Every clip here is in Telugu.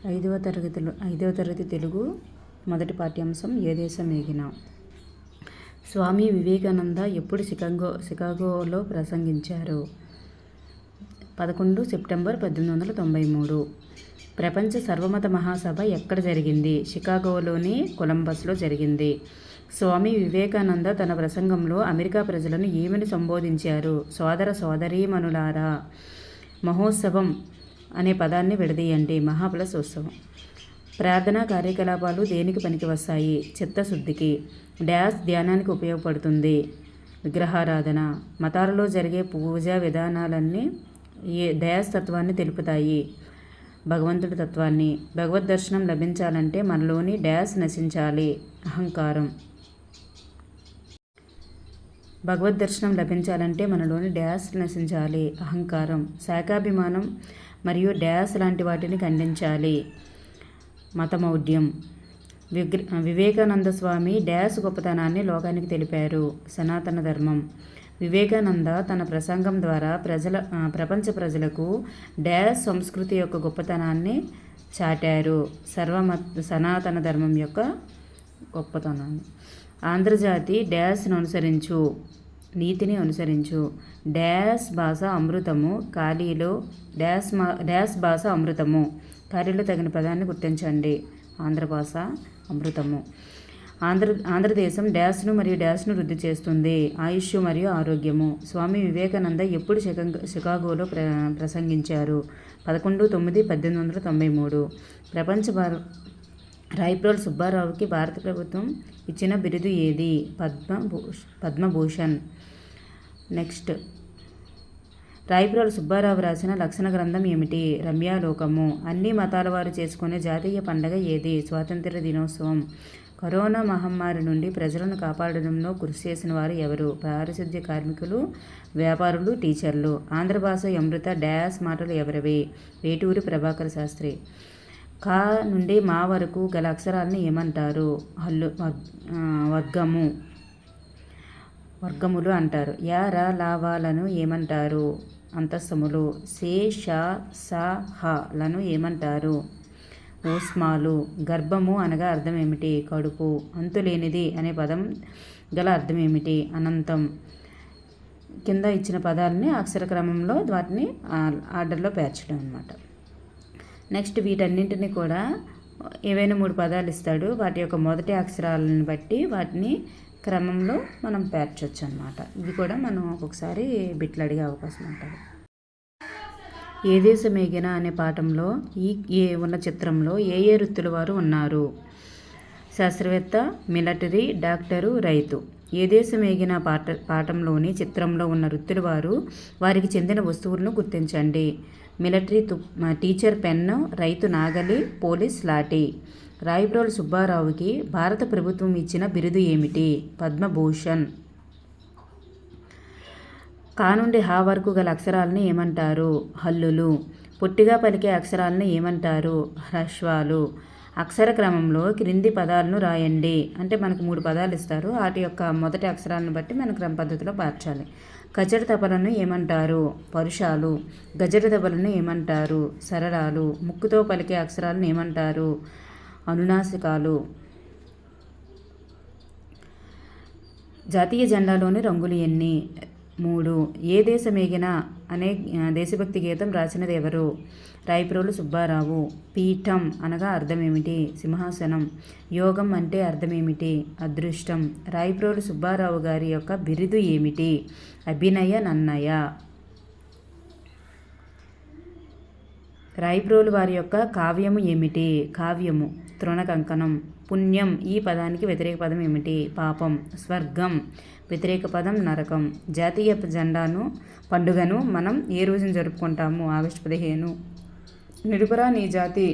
ఐదవ తరగతి తెలుగు మొదటి పాఠ్యాంశం ఏ దేశం ఏగిన. స్వామి వివేకానంద ఎప్పుడు షికాగోలో ప్రసంగించారు? 11 సెప్టెంబర్ 1893. ప్రపంచ సర్వమత మహాసభ ఎక్కడ జరిగింది? షికాగోలోని కొలంబస్లో జరిగింది. స్వామి వివేకానంద తన ప్రసంగంలో అమెరికా ప్రజలను ఏమని సంబోధించారు? సోదర సోదరీమణులారా, మహోత్సవం అనే పదాన్ని విడదీయండి. మహా ప్లస్ ఉత్సవం. ప్రార్థనా కార్యకలాపాలు దేనికి పనికి వస్తాయి? చిత్తశుద్ధికి. డ్యాష్ ధ్యానానికి ఉపయోగపడుతుంది. విగ్రహారాధన. మతాలలో జరిగే పూజా విధానాలన్నీ డ్యాష్ తత్వాన్ని తెలుపుతాయి. భగవంతుడి తత్వాన్ని. భగవద్ దర్శనం లభించాలంటే మనలోని డ్యాష్ నశించాలి. అహంకారం. భగవద్ దర్శనం లభించాలంటే మనలోని డ్యాష్ నశించాలి. అహంకారం. శాఖాభిమానం మరియు డ్యాష్ లాంటి వాటిని ఖండించాలి. మతమౌఢ్యం. వివేకానంద స్వామి డ్యాష్ గొప్పతనాన్ని లోకానికి తెలిపారు. సనాతన ధర్మం. వివేకానంద తన ప్రసంగం ద్వారా ప్రపంచ ప్రజలకు డ్యాష్ సంస్కృతి యొక్క గొప్పతనాన్ని చాటారు. సనాతన ధర్మం యొక్క గొప్పతనాన్ని. ఆంధ్రజాతి డ్యాష్ను అనుసరించు, నీతిని అనుసరించు. డ్యాష్ భాష అమృతము, ఖాళీలో డ్యాష్ భాష అమృతము. ఖాళీలో తగిన పదాన్ని గుర్తించండి. ఆంధ్ర భాష అమృతము. ఆంధ్రదేశం డ్యాష్ను మరియు డ్యాష్ను వృద్ధి చేస్తుంది. ఆయుష్ మరియు ఆరోగ్యము. స్వామి వివేకానంద ఎప్పుడు షికాగోలో ప్రసంగించారు? 11/9/1893. రాయప్రోలు సుబ్బారావుకి భారత ప్రభుత్వం ఇచ్చిన బిరుదు ఏది? పద్మభూషణ్. నెక్స్ట్, రాయప్రోలు సుబ్బారావు రాసిన లక్షణ గ్రంథం ఏమిటి? రమ్యాలోకము. అన్ని మతాల వారు చేసుకునే జాతీయ పండగ ఏది? స్వాతంత్ర్య దినోత్సవం. కరోనా మహమ్మారి నుండి ప్రజలను కాపాడడంలో కృషి చేసిన వారు ఎవరు? పారిశుద్ధ్య కార్మికులు, వ్యాపారులు, టీచర్లు. ఆంధ్ర భాష అమృత డ్యాష్ మాటలు ఎవరివి? వేటూరి ప్రభాకర శాస్త్రి. కా నుండి మా వరకు గల అక్షరాలను ఏమంటారు? వర్గములు అంటారు. యా రా లావాలను ఏమంటారు? అంతస్తములు. శే ష స హ లను ఏమంటారు? ఊష్మాలు. గర్భము అనగా అర్థం ఏమిటి? కడుపు. అంతులేనిది అనే పదం గల అర్థం ఏమిటి? అనంతం. కింద ఇచ్చిన పదాలని అక్షర క్రమంలో వాటిని ఆర్డర్లో పేర్చడం అన్నమాట. నెక్స్ట్, వీటన్నింటినీ కూడా ఏవైనా 3 పదాలు ఇస్తాడు. వాటి యొక్క మొదటి అక్షరాలను బట్టి వాటిని క్రమంలో మనం పేర్చొచ్చు అన్నమాట. ఇది కూడా మనం ఒక్కొక్కసారి బిట్లు అడిగే అవకాశం ఉంటుంది. ఏ దేశం ఏగిన అనే పాఠంలో ఉన్న చిత్రంలో ఏ వృత్తుల వారు ఉన్నారు? శాస్త్రవేత్త, మిలిటరీ, డాక్టరు, రైతు. ఏ దేశం ఏగిన పాఠంలోని చిత్రంలో ఉన్న వృత్తుల వారు వారికి చెందిన వస్తువులను గుర్తించండి. మిలిటరీ టీచర్ పెన్ను, రైతు నాగలి, పోలీస్ లాఠీ. రాయప్రోలు సుబ్బారావుకి భారత ప్రభుత్వం ఇచ్చిన బిరుదు ఏమిటి? పద్మభూషణ్. కా నుండి హా వరకు గల అక్షరాలను ఏమంటారు? హల్లులు. పొట్టిగా పలికే అక్షరాలను ఏమంటారు? హ్రస్వాలు. అక్షర క్రమంలో క్రింది పదాలను రాయండి. అంటే మనకు 3 పదాలు ఇస్తారు. వాటి యొక్క మొదటి అక్షరాలను బట్టి మనం క్రమ పద్ధతిలో మార్చాలి. కచట తపలను ఏమంటారు? పరుషాలు. గజట తపలను ఏమంటారు? సరళాలు. ముక్కుతో పలికే అక్షరాలను ఏమంటారు? అనునాసికాలు. జాతీయ జెండాలోని రంగులు ఎన్ని? 3. ఏ దేశమేగినా అనే దేశభక్తి గీతం రాసినది ఎవరు? రాయప్రోలు సుబ్బారావు. పీఠం అనగా అర్థమేమిటి? సింహాసనం. యోగం అంటే అర్థమేమిటి? అదృష్టం. రాయప్రోలు సుబ్బారావు గారి యొక్క బిరుదు ఏమిటి? అభినయ నన్నయ. రాయప్రోలు వారి యొక్క కావ్యము ఏమిటి? కావ్యము. తృణకంకణం. పుణ్యం ఈ పదానికి వ్యతిరేక పదం ఏమిటి? పాపం. స్వర్గం వ్యతిరేక పదం నరకం. జాతీయ పండుగను మనం ఏ రోజున జరుపుకుంటాము? ఆగస్టు 15. నిలుపురా నీ జాతి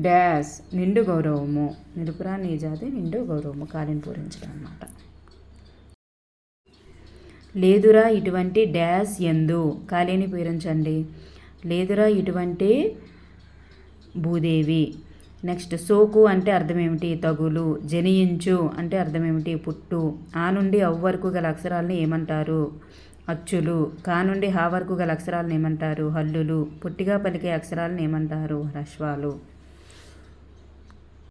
డ్యాష్ నిండు గౌరవము. నిలుపురా నీ జాతి నిండు గౌరవము. కాలిని పూరించడం అన్నమాట. లేదురా ఇటువంటి డ్యాష్ ఎందు. ఖాళీని పూరించండి. లేదురా ఇటువంటి భూదేవి. నెక్స్ట్, సోకు అంటే అర్థమేమిటి? తగులు. జనియించు అంటే అర్థమేమిటి? పుట్టు. ఆ నుండి అవ్ వరకు గల అక్షరాలను ఏమంటారు? అచ్చులు. కా నుండి హా వరకు గల అక్షరాలను ఏమంటారు? హల్లులు. పొట్టిగా పలికే అక్షరాలను ఏమంటారు? హ్రస్వాలు.